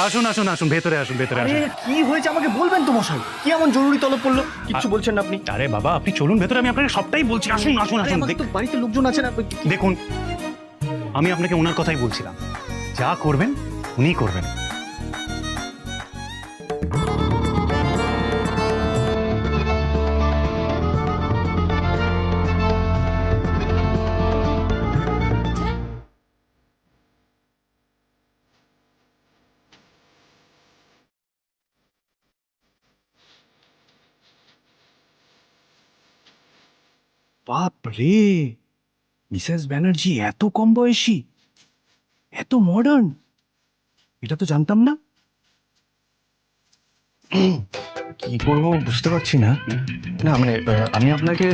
আসুন আসুন আসুন, ভেতরে আসুন, ভেতরে আরে আসুন। কি হয়েছে আমাকে বলবেন তো মশাই, কি এমন জরুরি তলব পড়লো? কিচ্ছু বলছেন না আপনি। আরে বাবা, আপনি চলুন ভেতরে, আমি আপনাকে সবটাই বলছি। আসুন আসুন আরে আসুন। আমাকে তো বাড়িতে লোকজন আছে না। দেখুন, আমি আপনাকে ওনার কথাই বলছিলাম, যা করবেন উনিই করবেন। বাপ রে, মিসেস ব্যানার্জি এত কম বয়সী, এত মডার্ন, এটা তো জানতাম না। কি করবো বুঝতে পারছি না। না মানে আমি আপনাকে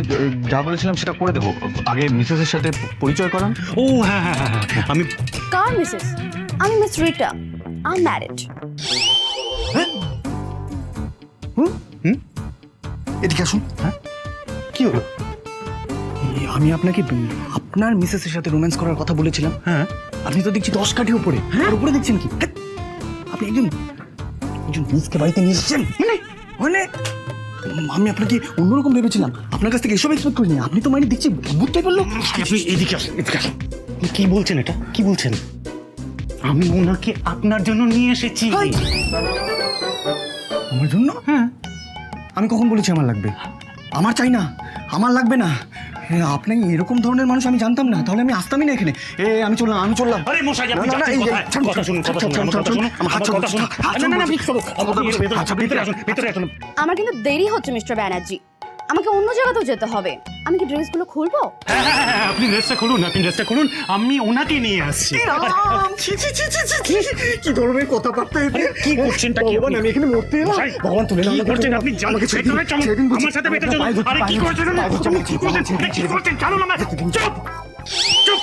যা বলেছিলাম সেটা করে দেবো, আগে মিসেসের সাথে পরিচয় করান। ও হ্যাঁ হ্যাঁ হ্যাঁ, আমি কার মিসেস? আমি miss Rita, I am married. এদিকে আসুন। হ্যাঁ কি হলো? আমি আপনাকে আপনার মিসেসের সাথে রোম্যান্স করার কথা বলেছিলাম। হ্যাঁ আপনি তো দেখছি 10 কাঠি উপরে। আর উপরে দেখছেন কি? হ্যাঁ? আপনি একজন একজন মিসকে বাড়িতে নিয়ে এসেছেন মানে মানে আমি আপনাকে অন্যরকম ভেবেছিলাম, আপনার কাছ থেকে এসব এক্সপেক্ট করিনি। আপনি তো মানে দেখছি বুঝতেই পারলো। আপনি এদিকে আসুন, এদিকে আসুন। আপনি কি বলছেন, এটা কি বলছেন? আমি ওনাকে আপনার জন্য নিয়ে এসেছি। আমার জন্য? হ্যাঁ। আমি কখন বলেছি আমার লাগবে? আমার চাই না, আমার লাগবে না। হ্যাঁ, আপনি এরকম ধরনের মানুষ আমি জানতাম না, তাহলে আমি আসতামই না এখানে। আমি চললাম, আমি চললাম। আরে মশাই, আপনি না, না, যাচ্ছেন এই যে, কোথায়? ছাড়ুন, কথা শুনুন, কথা শুনুন, আমার কথা শুনুন, আমার হাত আমার কথা শুনুন। না, না, না, আপনি চলুন, আপনি ভেতরে আসুন, ভেতরে আসুন, ভেতরে আসুন। আমার কিন্তু দেরি হচ্ছে মিস্টার ব্যানার্জি, আমাকে অন্য জায়গাতেও যেতে হবে। আমি কি ড্রেসগুলো খুলবো? হ্যাঁ, হ্যাঁ, হ্যাঁ, আপনি ড্রেসটা খুলুন, আপনি ড্রেসটা খুলুন, আমি ওনাকে নিয়ে আসছি। কি ধরনের কথাবার্তা এটা? কি করছেনটা কি ভগবান, আপনি? আমি এখানে মরতে এলাম। মশাই, ভগবান তুলে নাও, কি আমাকে করছেন তুলে নাও। আপনি? আমাকে ছেড়ে দিন, ভেতরে চলুন, ছেড়ে দিন বলছি। আমার সাথে ভেতরে চলুন। পায়ে ধরছি, আরে কি পায়ে করছেন? ধরছি, পায়ে ধরছি, কি করছেন? ছেড়ে দিন, কি করছেন? ছাড়ুন আমাকে। চুপ, চুপ।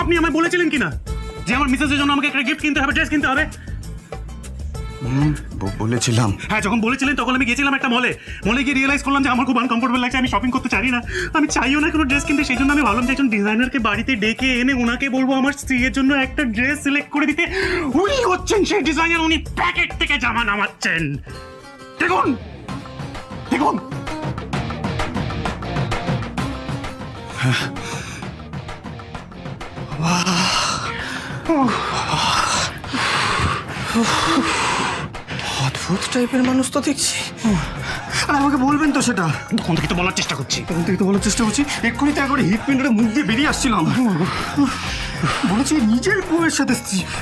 আপনি আমায় বলেছিলেন কিনা যে আমার মিসেসের জন্য আমাকে একটা গিফট কিনতে হবে, ড্রেস কিনতে হবে? বলেছিলাম। হ্যাঁ, যখন বলেছিলেন তখন আমি গেছিলাম একটা মলে গিয়ে রিয়েলাইজ করলাম যে আমার খুব আনকমফোর্টেবল লাগছে, আমি শপিং করতে চাই না, আমি চাইও না কোনো ড্রেস কিনতে। সেই জন্য আমি ভাবলাম যে একজন ডিজাইনারকে বাড়িতে ডেকে এনে ওনাকে বলবো আমার স্ত্রীর জন্য একটা ড্রেস সিলেক্ট করে দিতে। উনি হচ্ছেন সেই ডিজাইনার, উনি প্যাকেট থেকে জামা নামাচ্ছেন। দেখুন, দেখুন। অদ্ভুত টাইপের মানুষ তো দেখছি। আর আমাকে বলবেন তো সেটা? তখন থেকে তো বলার চেষ্টা করছি। তখন থেকে তো বলার চেষ্টা করছি, এক্ষুনি তো একবার হিট প্রিন্টে মুখ দিয়ে বেরিয়ে আসছিলাম। বলেছি নিজের বউয়ের সাথে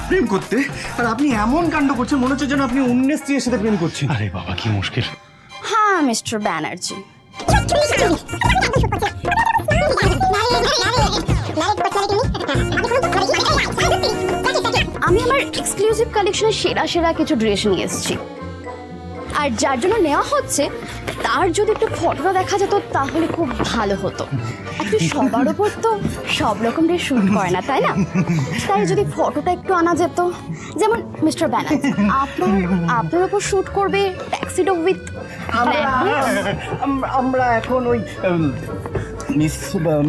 প্রেম করতে, আর আপনি এমন কাণ্ড করছেন, মনে হচ্ছে যেন আপনি অন্যের স্ত্রীর সাথে প্রেম করছেন। আরে বাবা, কি মুশকিল। হ্যাঁ মিস্টার ব্যানার্জি, আমি আমার এক্সক্লুসিভ কালেকশনের সেরা সেরা কিছু ড্রেস নিয়ে এসেছি। আর যার জন্য নেওয়া হচ্ছে তার যদি একটু ফটোটা দেখা যেত তাহলে খুব ভালো হতো। একটু সবার ওপর তো সব রকম ড্রেস শুট করে না, তাই না? তাই যদি ফটোটা একটু আনা যেত, যেমন মিস্টার ব্যানার্জি আপনার ওপর শুট করবে ট্যাক্সিডো উইথ। আমরা এখন ওই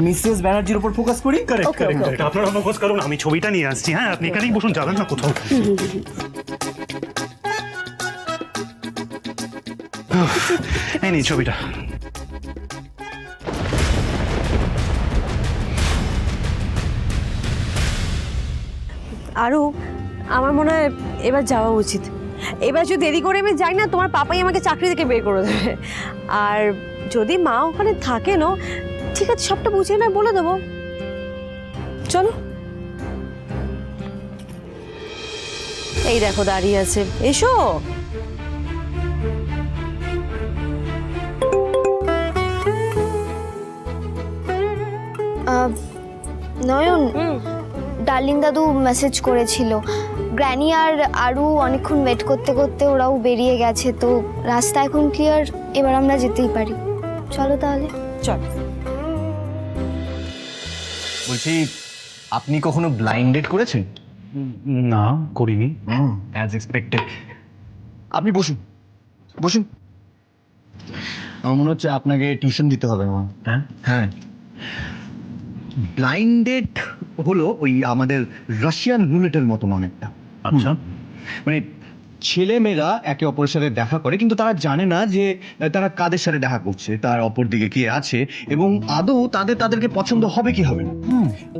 মিসেস ব্যানার্জির উপর ফোকাস করি। Okay, okay. আপনারা ফোকাস করুন, আমি ছবিটা নিয়ে আসছি। হ্যাঁ, আপনি এখানেই বসুন, যাবেন না কোথাও। এই নিন ছবিটা। আরও আমার মনে হয় এবার যাওয়া উচিত। এবার যদি দেরি করে আমি যাই না, তোমার পাপাই আমাকে চাকরি থেকে বের করে দেবে। আর যদি মা ওখানে থাকেনও, ঠিক আছে, সবটা বুঝিয়ে নয় বলে দেবো। চলো, এই দেখো দাঁড়িয়ে আছে, এসো। নয়ন, ডার্লিং দাদু মেসেজ করেছিল, গ্র্যানি আর আরু অনেকক্ষণ ওয়েট করতে করতে ওরাও বেরিয়ে গেছে, তো রাস্তা এখন ক্লিয়ার, এবার আমরা যেতেই পারি। চলো তাহলে। চল। বলছি, আপনি কখনো ব্লাইন্ড ডেট করেছেন? না, করিনি। As expected. আপনি বসুন, বসুন। আমার মনে হচ্ছে আপনাকে টিউশন দিতে হবে আমার। হ্যাঁ, ব্লাইন্ড ডেট হলো ওই আমাদের রাশিয়ান রুলেটের মতন অনেকটা। আচ্ছা, মানে ছেলে মেয়েরা একে অপরের সাথে দেখা করে, কিন্তু তারা জানে না যে তারা কাদের সাথে দেখা করছে, তার অপর দিকে কে আছে, এবং আদৌ তাদেরকে পছন্দ হবে কি হবে না।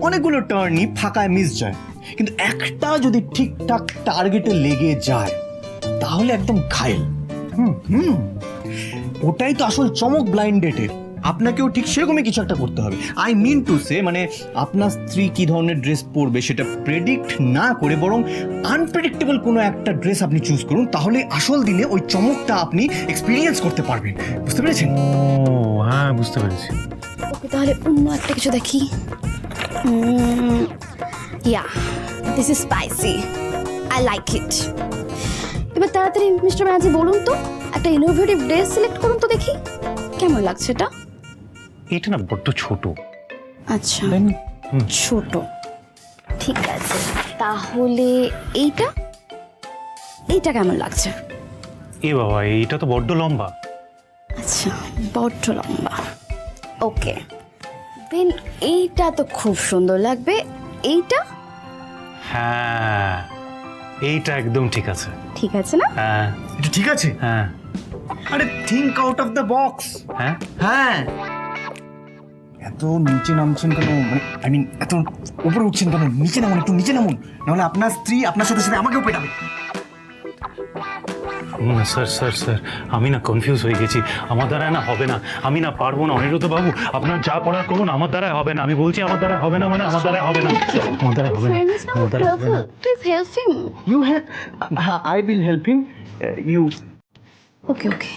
অনেকগুলো টার্নই ফাঁকায় মিস যায়, কিন্তু একটা যদি ঠিকঠাক টার্গেটে লেগে যায় তাহলে একদম ঘায়েল। ওটাই তো আসল চমক ব্লাইন্ড ডেটের। আপনাকেও ঠিক সেরকমই কিছু একটা করতে হবে। আই মিন টু সে, মানে আপনার স্ত্রী কি ধরনের ড্রেস পরবে সেটা প্রেডিক্ট না করে বরং আনপ্রেডিক্টেবল কোনো একটা ড্রেস আপনি চুজ করুন, তাহলে আসল দিনে ওই চমকটা আপনি এক্সপিরিয়েন্স করতে পারবেন। বুঝতে পেরেছেন? ও হ্যাঁ, বুঝতে পেরেছি। ওকে, তাহলে অন্য একটা কিছু দেখি। Yeah, this is spicy, I like it. এবার তাড়াতাড়ি মিস্টার ব্যানার্জি বলুন তো, একটা ইনোভেটিভ ড্রেস সিলেক্ট করুন তো দেখি কেমন লাগছে এটা। এটা না বড্ড ছোট। আচ্ছা, ছোট, ঠিক আছে। তাহলে এইটা এইটা কেমন লাগছে? এ বাবা, এইটা তো বড্ড লম্বা। আচ্ছা, বড্ড লম্বা। ওকে, দেন এইটা তো খুব সুন্দর লাগবে। এইটা হ্যাঁ, এইটা একদম ঠিক আছে। ঠিক আছে না? হ্যাঁ এটা ঠিক আছে? হ্যাঁ আরে think out of the box. হ্যাঁ। হ্যাঁ, এত নিচে নামছেন কেন? মানে আই মিন এত উপরে উঠছেন কেন? নিচে নামুন, একটু নিচে নামুন, নাহলে আপনার স্ত্রী আপনার সাথে সাথে আমাকেও পেটাবে। স্যার স্যার স্যার, আমি না কনফিউজ হয়ে গেছি। আমার দ্বারা না হবে না, আমি না পারবো না। অনিরুদ্ধ বাবু, আপনার যা করার করুন, আমার দ্বারা হবে না। আমি বলছি আমার দ্বারা হবে না, মানে আমার দ্বারা হবে না, আমার দ্বারা হবে না, আমার দ্বারা হবে না। Please help him. You have, I will help him. You. ওকে ওকে,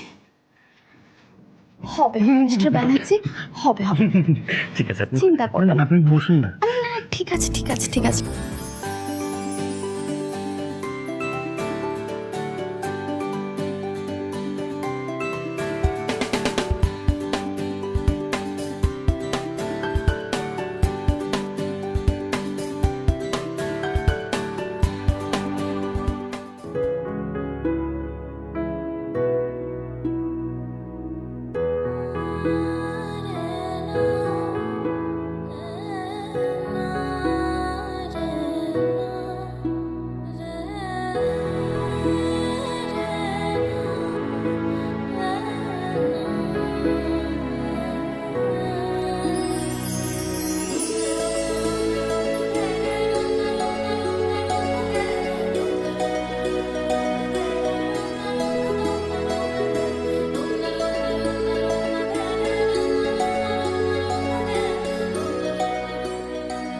হবে মিস্টার ব্যানার্জি, হবে হবে। ঠিক আছে, আপনি চিন্তা করবেন না। আপনি বসুন না। ঠিক আছে ঠিক আছে ঠিক আছে।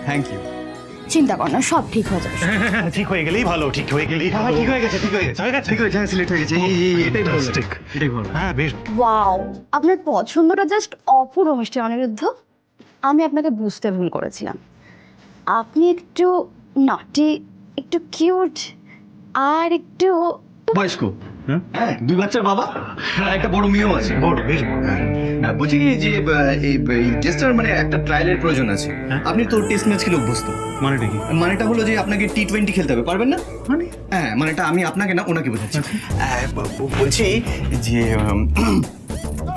Thank you. চিন্তা কর না, সব ঠিক হয়ে যাবে। ঠিক হয়ে গেলেই ভালো, ঠিক হয়ে গেলেই ভালো। ঠিক হয়ে গেছে, ঠিক হয়ে গেছে, হয়ে গেছে? ঠিক হয়েছে, সিলেক্ট হয়ে গেছে। এটাই ভালো, Fantastic. এটাই ভালো। হ্যাঁ বেশ। ওয়াও, আপনার পছন্দটা জাস্ট অপূর্ব মিস্টার অনিরুদ্ধ। আমি আপনাকে বুঝতে ভুল করেছিলাম। আপনি একটু নটি, একটু কিউট, আর একটু বয়স্ক। হ্যাঁ, দুই বাচ্চার বাবা, আর একটা বড় মেয়েও আছে। বড়, বেশ বড়। না, বলছি কি যে এই টেস্টার মানে একটা ট্রায়ালের প্রয়োজন আছে। আপনি তো টেস্ট ম্যাচ খেলে অভ্যস্ত। মানেটা কি? মানেটা হলো যে আপনাকে T20 খেলতে হবে, পারবেন না? মানে হ্যাঁ, মানেটা আমি আপনাকে না ওনাকে বোঝাচ্ছি। বলছি যে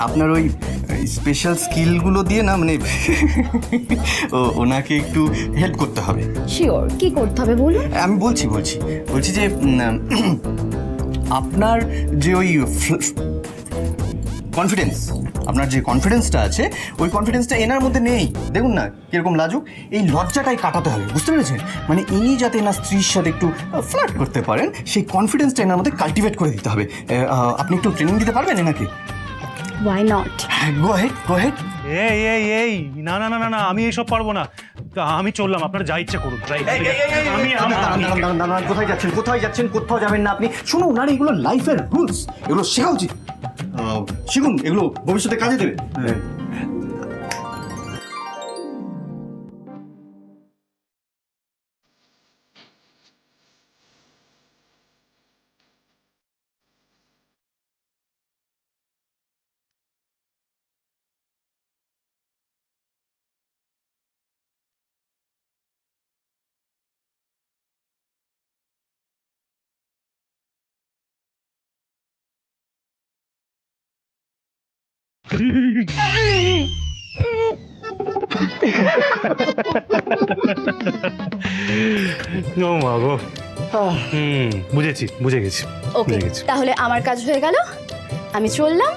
আপনার ওই স্পেশাল স্কিলগুলো দিয়ে না, মানে ওনাকে একটু হেল্প করতে হবে। শিওর, কি করতে হবে বলুন। আমি বলছি যে আপনার যে ওই কনফিডেন্স, আপনার যে কনফিডেন্সটা আছে, ওই কনফিডেন্সটা এনার মধ্যে নেই। দেখুন না কিরকম লাজুক। এই লজ্জাটাই কাটাতে হবে, বুঝতে পেরেছেন? মানে ইনি যাতে এনার স্ত্রীর সাথে একটু ফ্লার্ট করতে পারেন, সেই কনফিডেন্সটা এনার মধ্যে কাল্টিভেট করে দিতে হবে। আপনি একটু ট্রেনিং দিতে পারবেন এনাকে? Why not? Go head, go head. এই না না না না না, আমি এইসব পারবো না। তা আমি চললাম, আপনারা যা ইচ্ছা করুন। কোথায় যাচ্ছেন? কোথাও যাবেন না আপনি। শুনুন, আর এগুলো লাইফের রুলস, এগুলো শেখা উচিত। শিখুন, এগুলো ভবিষ্যতে কাজে দেবে। ও মা গো, বুঝেছি, বুঝে গেছি, ওকে, বুঝে গেছি। তাহলে আমার কাজ হয়ে গেল, আমি চললাম।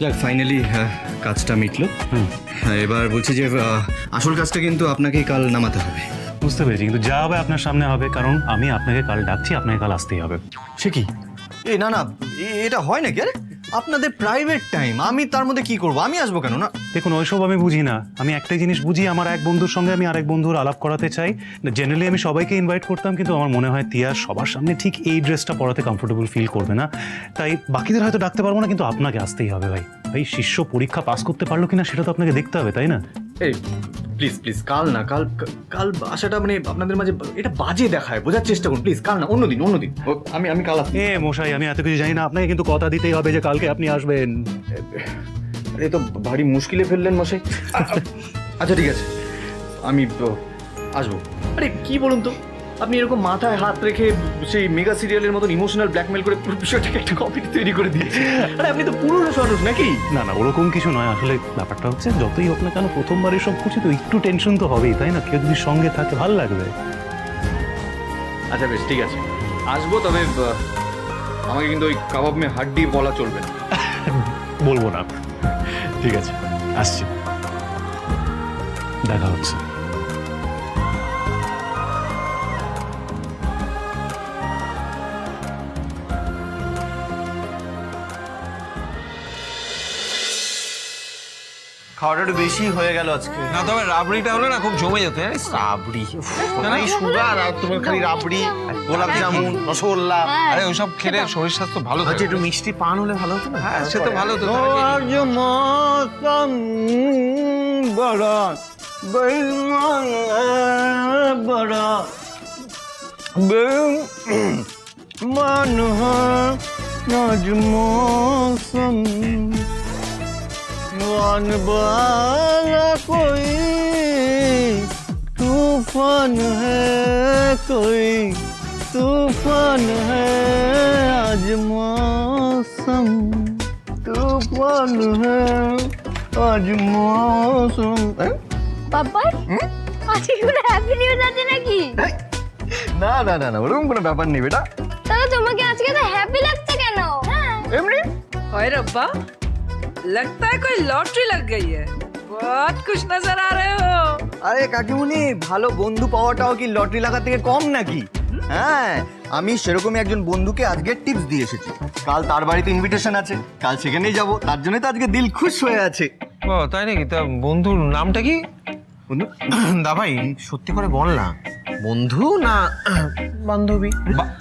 যাক ফাইনালি কাজটা মিটলো। এবার বলছি যে আসল কাজটা কিন্তু আপনাকেই কাল নামাতে হবে। বুঝতে পেরেছি, কিন্তু যা হবে আপনার সামনে হবে, কারণ আমি আপনাকে কাল ডাকছি, আপনাকে কাল আসতেই হবে। সে কি? এই না না, এটা হয় নাকি? আরে আপনাদের প্রাইভেট টাইম, আমি তার মধ্যে কি করব? আমি আসবো কেন? না দেখুন, ওইসব আমি বুঝি না। আমি একটাই জিনিস বুঝি, আমার এক বন্ধুর সঙ্গে আমি আরেক বন্ধুর আলাপ করাতে চাই। জেনারেলি আমি সবাইকে ইনভাইট করতাম, কিন্তু আমার মনে হয় তিয়াস সবার সামনে ঠিক এই ড্রেসটা পরাতে কমফোর্টেবল ফিল করবে না, তাই বাকিদের হয়তো ডাকতে পারবো না, কিন্তু আপনাকে আসতেই হবে ভাই। ভাই শিষ্য পরীক্ষা পাস করতে পারলো কিনা সেটা তো আপনাকে দেখতে হবে, তাই না? এই প্লিজ প্লিজ কাল না, কাল কাল আসাটা মানে আপনাদের মাঝে এটা বাজে দেখায়, বোঝার চেষ্টা করুন প্লিজ। কাল না, অন্যদিন অন্যদিন। আমি কাল আসছি। মশাই, আমি এত কিছু জানি না, আপনাকে কিন্তু কথা দিতেই হবে যে কালকে আপনি আসবেন। আরে তো ভারী মুশকিলে ফেললেন মশাই। আচ্ছা ঠিক আছে, আমি আসবো। আরে কি বলুন তো, আপনি এরকম মাথায় হাত রেখে সেই মেগা সিরিয়ালের মতন ইমোশনাল ব্ল্যাকমেল করে পুরো বিষয়টাকে একটা কপি তৈরি করে দিয়েছে। আরে আপনি তো পুরনো মানুষ নাকি? না না, ওরকম কিছু নয়। আসলে ব্যাপারটা হচ্ছে, যতই হোক না কেন প্রথমবার এসব কিছু তো একটু টেনশন তো হবেই, তাই না? কেউ যদি সঙ্গে থাকে ভালো লাগবে। আচ্ছা বেশ ঠিক আছে, আসবো। তবে আমাকে কিন্তু ওই কাবাব মে হাড্ডি বলা চলবে না। বলবো না। ঠিক আছে, আসছি, দেখা হচ্ছে। খাওয়াটা একটু বেশি হয়ে গেল আজকে। না তবে রাবড়িটা হলে না খুব জমে যেত। রাবড়ি এই সুগার আর তোমার খালি রাবড়ি, গোলাপ জামুন, রসগোল্লা। আরে ওইসব খেলে শরীর স্বাস্থ্য ভালো থাকে। একটু মিষ্টি পান হলে ভালো হতো না? হ্যাঁ সে তো ভালো তো। বড় বড় মান নাজ মৌসম मान वाला कोई तूफान है, कोई तूफान है आज मौसम, तूफान है आज मौसम। বাবা, আজকে কোনো হ্যাপি নিউজ আছে নাকি? না না না না, ওরকম কোনো ব্যাপার নেই বেটা। তাহলে তোমাকে আজকে তো হ্যাপি লাগছে কেন? এমনি ओए रब्बा, लगता है कोई लॉटरी लग गई है। बहुत खुश नजर आ रहे हो। আরে কাকিমুনি, ভালো বন্ধু পাওয়াটাও কি লটারি লাগার থেকে কম নাকি? হ্যাঁ, আমি সেরকমই একজন বন্ধুকে আজকে টিপস দিয়ে এসেছি। কাল তার বাড়িতে ইনভিটেশন আছে, কাল সেখানেই যাব। তার জন্যই তো আজকে দিল খুশ হয়ে আছে। ও তাই নাকি? তা বন্ধুর নামটা কি? বন্ধু দা ভাই সত্যি করে বল না, বন্ধু না বান্ধবী?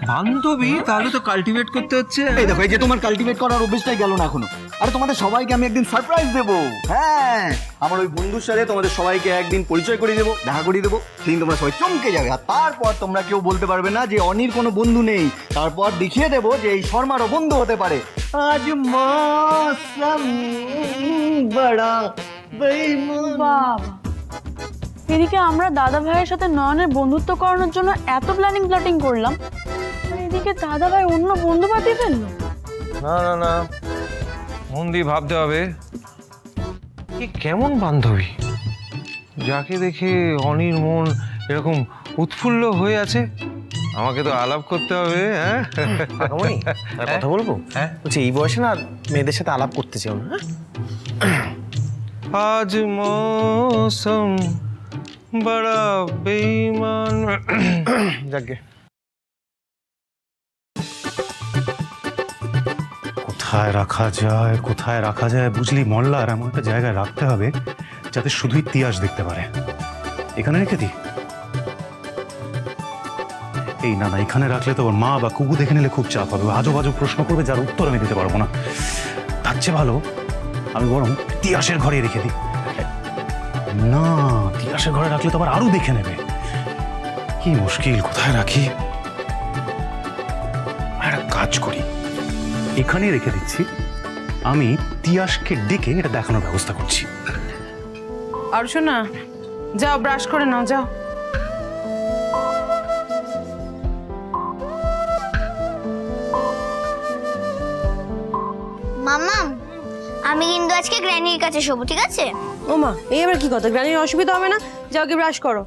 বান্ধবী? তাহলে তো কাল্টিভেট করতে হচ্ছে। এই দেখো, এই যে তোমার কাল্টিভেট করার অভ্যেসটাই গেল না এখনো। আরে তোমাদের সবাইকে আমি একদিন সারপ্রাইজ দেবো। হ্যাঁ, আমার ওই বন্ধুর সাথে তোমাদের সবাইকে একদিন পরিচয় করে দেবো, দেখা করিয়ে দেবো। সেদিন তোমরা সবাই চমকে যাবে, আর তারপর তোমরা কেউ বলতে পারবে না যে অনির কোনো বন্ধু নেই। তারপর দেখিয়ে দেবো যে এই শর্মারও বন্ধু হতে পারে। আজ মৌসম বড়া বেঈমান। বাবা, এদিকে আমরা দাদা ভাইয়ের সাথে নয়নের বন্ধুত্ব করানোর জন্য এত প্ল্যাটিং করলাম, আর এদিকে দাদা ভাই অন্য বন্ধু পাতিয়ে ফেললো। না না না, মন দিয়ে ভাবতে হবে কি কেমন বান্ধবী, যাকে দেখে অনির মন এরকম উৎফুল্ল হয়ে আছে। আমাকে তো আলাপ করতে হবে। হ্যাঁ কথা বলবো? হ্যাঁ বলছি এই বয়সে না মেয়েদের সাথে আলাপ করতে চাও না? আজ মৌসম বড়া বেঈমান। যাকে কোথায় রাখা যায় বুঝলি মল্লার? এমন একটা জায়গায় রাখতে হবে যাতে শুধুই তিয়াস দেখতে পারে। এখানে রেখে দিই? এই না না, এখানে রাখলে তো ওর মা বা কুকু দেখে নিলে খুব চাপ হবে, আজব আজব প্রশ্ন করবে যার উত্তর আমি দিতে পারবো না। তার চেয়ে ভালো আমি বরং তিয়াসের ঘরে রেখে দিই। না, তিয়াসের ঘরে রাখলে তো আবার আরো দেখে নেবে। কি মুশকিল, কোথায় রাখি? একটা কাজ করি, এখানেই রেখে দিচ্ছি। আমি তিয়াসকে ডেকে এটা দেখানোর ব্যবস্থা করছি। আর শোনা, যাও ব্রাশ করে নাও, যাও। মামা, আমি কিন্তু আজকে গ্র্যানির কাছে শোবো, ঠিক আছে? ও মা, এই আবার কি কথা? গ্রানির অসুবিধা হবে না? যাও গিয়ে ব্রাশ করো।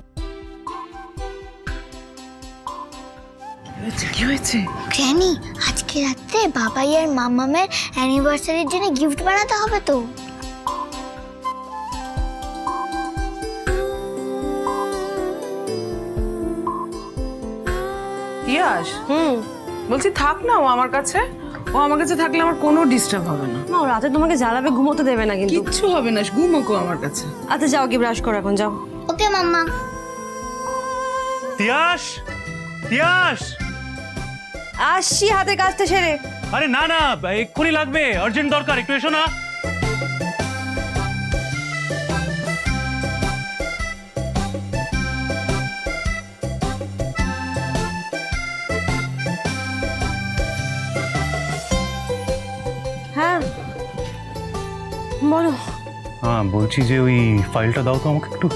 কি হয়েছে? গ্র্যানি, আজকে রাত্রে বাবাই আর মামামের অ্যানিভার্সারির জন্য গিফট বানাতে হবে তো। ইয়াস, বলছি থাক না ও আমার কাছে। ও আমার কাছে থাকলে আমার কোনো ডিস্টার্ব হবে না। মা, ও রাতে তোমাকে জ্বালাবে, ঘুমোতে দেবে না কিন্তু। কিচ্ছু হবে না, ঘুমোকো আমার কাছে। আচ্ছা যাও গিয়ে ব্রাশ করো এখন, যাও। ওকে মাম্মা। তিয়াস, তিয়াস, আসছি হাতের কাজটা সেরে। আরে না না, এক্ষুনি লাগবে, আর্জেন্ট দরকার, একটু এসো না। হ্যাঁ বলো। হ্যাঁ, বলছি যে ওই ফাইলটা দাও তো আমাকে একটু।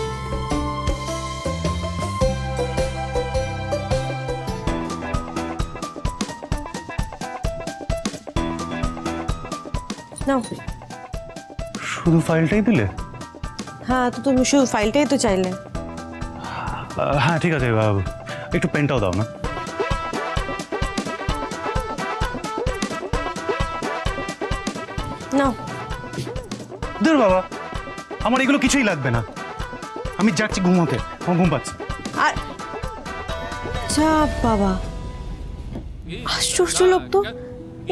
নাও। শুধু ফাইলটাই দিলে? হ্যাঁ, তো তুমি শুধু ফাইলটাই তো চাইলে। হ্যাঁ ঠিক আছে, একটু পেনটাও দাও না। নাও। দূর বাবা, আমার এগুলো কিছুই লাগবে না, আমি যাচ্ছি ঘুমোতে, আমার ঘুম পাচ্ছে। আর যা বাবা, আশ্চর্য লোক তো।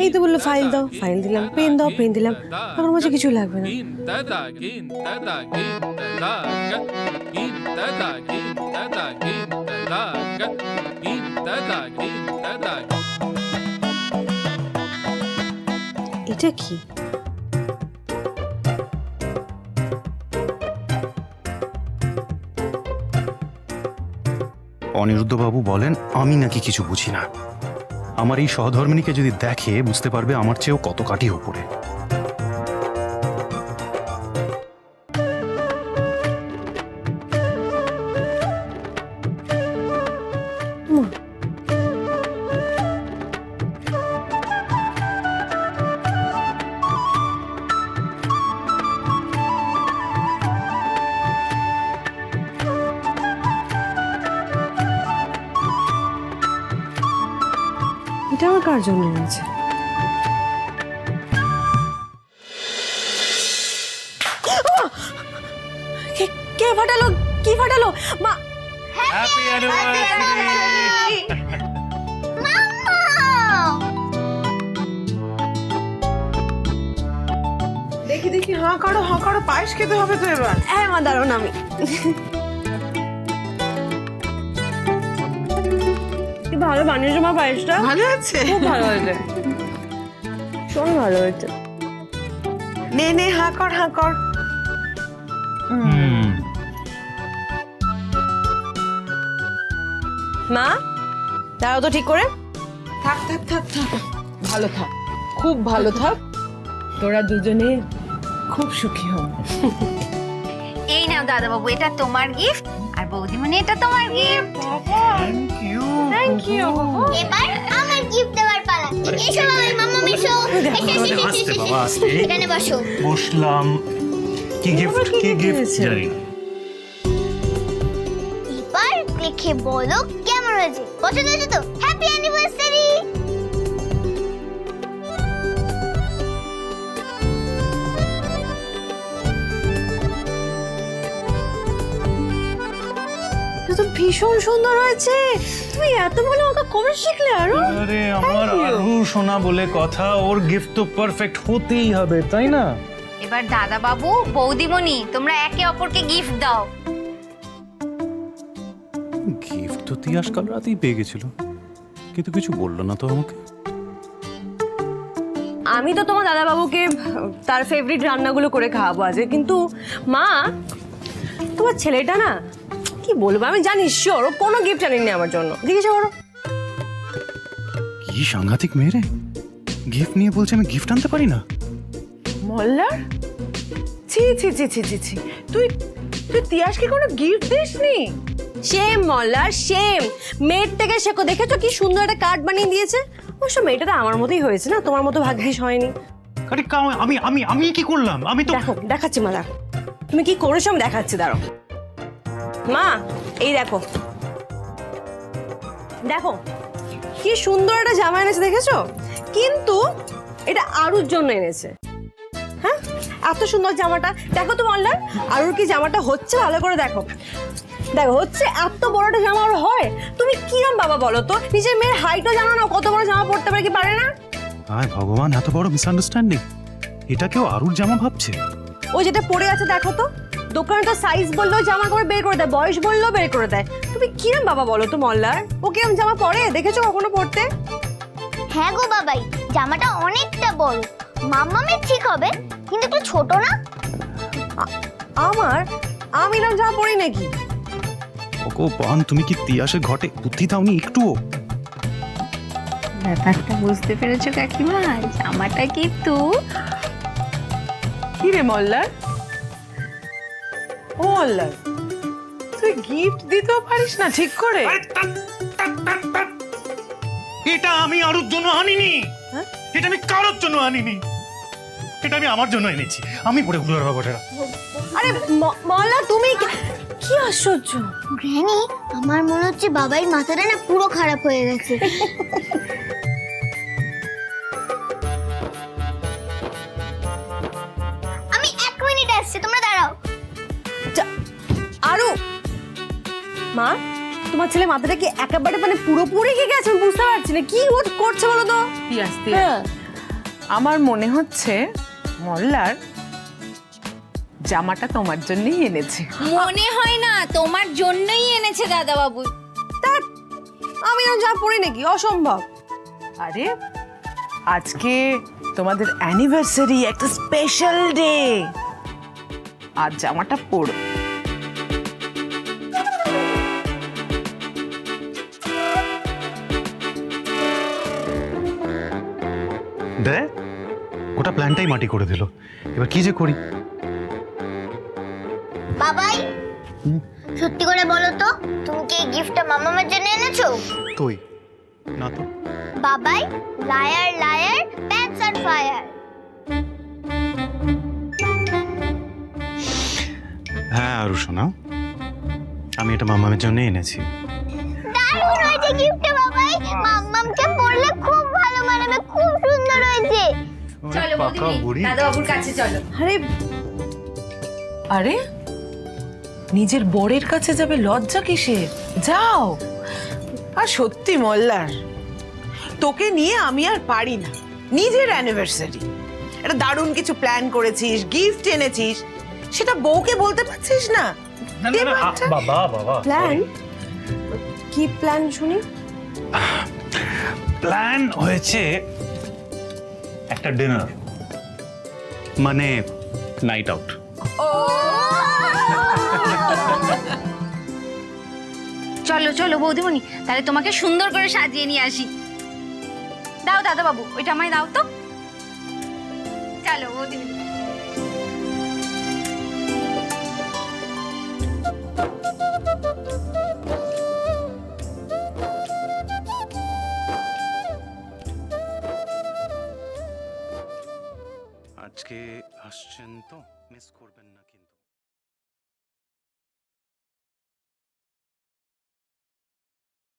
এই তো বললো ফাইল দাও, ফাইল দিলাম, পেন দাও, পেন দিলাম, আমার মাঝে কিছু লাগবে না। এটা কি? অনিরুদ্ধবাবু বলেন আমি নাকি কিছু বুঝি না। আমার এই সহধর্মিণীকে যদি দেখে বুঝতে পারবে আমার চেয়েও কত কাঠি ওপরে। এটা আমার কার জন্য এনেছে? কে ফাটালো? কি ফাটালো? মা, হ্যাপি অ্যানিভার্সারি। দেখি দেখি, হাঁ কারো, পায়েস খেতে হবে তো এবার। হ্যাঁ মা, দাঁড়াও না, আমি কি ভালো বানিয়েছো মা পায়েসটা। ভালো আছে? খুব ভালো হয়েছে, ভীষণ ভালো হয়েছে। নে হাঁ কর। মা, দাঁড়াও তো ঠিক করে। থাক, ভালো থাক, খুব ভালো থাক, তোরা দুজনে খুব সুখী হও। এই নাও দাদা বাবু, এটা তোমার গিফট, আর বৌদিমণি এটা তোমার গিফট। Thank you. এবার আমার গিফট দেওয়ার পালা। এসো বাবাই, মাম্মা এসো। আস্তে বাবা, আস্তে। এখানে বসো। বসলাম। কি গিফট? কি গিফট জানি না। এবার দেখে বলো কেমন হয়েছে, পছন্দ হয়েছে তো? Happy anniversary. এটা তো ভীষণ সুন্দর হয়েছে। তুমি এত ভালো আঁকা কবে শিখলে আরো? আরে আমার আরু সোনা বলে কথা, ওর গিফট তো পারফেক্ট হতেই হবে, তাই না? এবার দাদা বাবু, বৌদিমণি, তোমরা একে অপরকে গিফট দাও। গিফট তো তিয়াস কাল রাতেই পেয়ে গেছিল, কিন্তু কিছু বললো না তো আমাকে। আমি তো তোমার দাদা বাবুকে তার ফেভারিট রান্নাগুলো করে খাওয়াবো আজকে, কিন্তু মা, তোমার ছেলেটা না, কি বলবো আমি জানি শিওর ও কোনো গিফট আনেনি আমার জন্য। জিজ্ঞেস করো। কি সাংঘাতিক মেয়ে রে, গিফট নিয়ে বলছে আমি গিফট আনতে পারি না। মল্লার, ছি, তুই তুই তিয়াসকে কোনো গিফট দিসনি? সেম মল্লার সেম। মেয়ের থেকে শেখো, দেখেছো কি সুন্দর একটা কার্ড বানিয়ে দিয়েছে। অবশ্য মেয়েটা আমার মতোই হয়েছে না, তোমার মতো ভাগ্যিস হয়নি। আরে আমি আমি আমি কি করলাম? আমি তো দেখো দেখাচ্ছি মা, দেখো তুমি কি করেছো আমি দেখাচ্ছি, দাঁড়াও মা। এই দেখো দেখো কি সুন্দর একটা জামা এনেছে, দেখেছো? কিন্তু এটা আরুর জন্য এনেছে। হ্যাঁ, এত সুন্দর জামাটা দেখো তো মল্লার, আরুর কি জামাটা হচ্ছে? ভালো করে দেখো, দেখো হচ্ছে। এত বড়টা জামা আর হয়? তুমি কিরম বাবা বলো তো, নিজের মেয়ের হাইটও জানো না, কত বড় জামা পড়তে পারে কি পারে না? হায় ভগবান, এত বড় মিসআন্ডারস্ট্যান্ডিং। এটা কেউ আরুর জামা ভাবছে? ও যেটা পড়ে আছে দেখো তো, দোকানে তো সাইজ বললেও জামা করে বের করে দেয়, বয়স বললেও বের করে দেয়। তুমি কিরম বাবা বলো তো মল্লার, ও কিরম জামা পরে দেখেছো কখনো পড়তে? হ্যাঁ গো বাবাই, জামাটা অনেকটা বড়। মাম্মামের ঠিক হবে, কিন্তু একটু ছোট না? আমি এরকম জামা পরি নাকি? ভগবান, তুমি কি তিয়াসের ঘটে বুদ্ধি দাওনি একটুও? ব্যাপারটা বুঝতে পেরেছো কাকিমা? জামাটা কিন্তু কি রে মল্লার? ও মল্লার, তুই গিফট দিতেও পারিস না ঠিক করে? এটা আমি আরুর জন্য আনিনি। এটা আমি কারোর জন্য আনিনি। এটা আমি আমার জন্য এনেছি। আমি পরে ঘুরে বেড়াবো ঘটেরা। আরে মল্লা তুমি কি আশ্চর্য! গ্র্যানি, আমার মনে হচ্ছে বাবাইয়ের মাথাটা না পুরো খারাপ হয়ে গেছে। আমি 1 মিনিট আসছি, তোমরা দাঁড়াও। আরু মা, তোমার ছেলে মাথাটা কি একেবারে মানে পুরোপুরি কি গেছে? আমি বুঝতে পারছি না কি ও করছে বলো তো। তিয়াস, তিয়াস, আমার মনে হচ্ছে মল্লার জামাটা তোমার জন্যই এনেছে। মনে হয় না, তোমার জন্যই এনেছে দাদা বাবু। আমি এরকম জামা পরি নাকি? অসম্ভব। আরে আজকে তোমাদের অ্যানিভার্সারি, একটা স্পেশাল ডে। আজ জামাটা পরো। দে, গোটা প্ল্যানটাই মাটি করে দিল। এবার কি যে করি? বাবাই, সত্যি করে বলো তো, তুমি কি এই গিফটটা মাম্মামের জন্য এনেছো? তুই না তো? বাবাই, liar liar, pants on fire. হ্যাঁ আরু শোনা, আমি এটা মামামের জন্য এনেছি। দারুণ হয়েছে গিফটটা বাবাই, মাম্মামকে পরলে খুব ভালো মানাবে, খুব সুন্দর হয়েছে। চলো বৌদি, দাদা বাবুর কাছে চলো। আরে আরে নিজের বরের কাছে যাবে, লজ্জা কিসের? যাও। আর সত্যি মল্লার, তোকে নিয়ে আমি আর পারি না। নিজের অ্যানিভার্সারি, এটা দারুণ কিছু প্ল্যান করেছিস, গিফট এনেছিস, সেটা বউকে বলতে পারছিস না? বাবা বাবা, প্ল্যান? কি প্ল্যান শুনি? প্ল্যান হয়েছে একটা ডিনার, মানে নাইট আউট। চলো চলো বৌদিমণি, তাহলে তোমাকে সুন্দর করে সাজিয়ে নিয়ে আসি। দাও দাদা বাবু, ওইটা আমায় দাও তো। চলো বৌদিমণি। আজকে আসছেন তো, মিস করবেন না কিন্তু।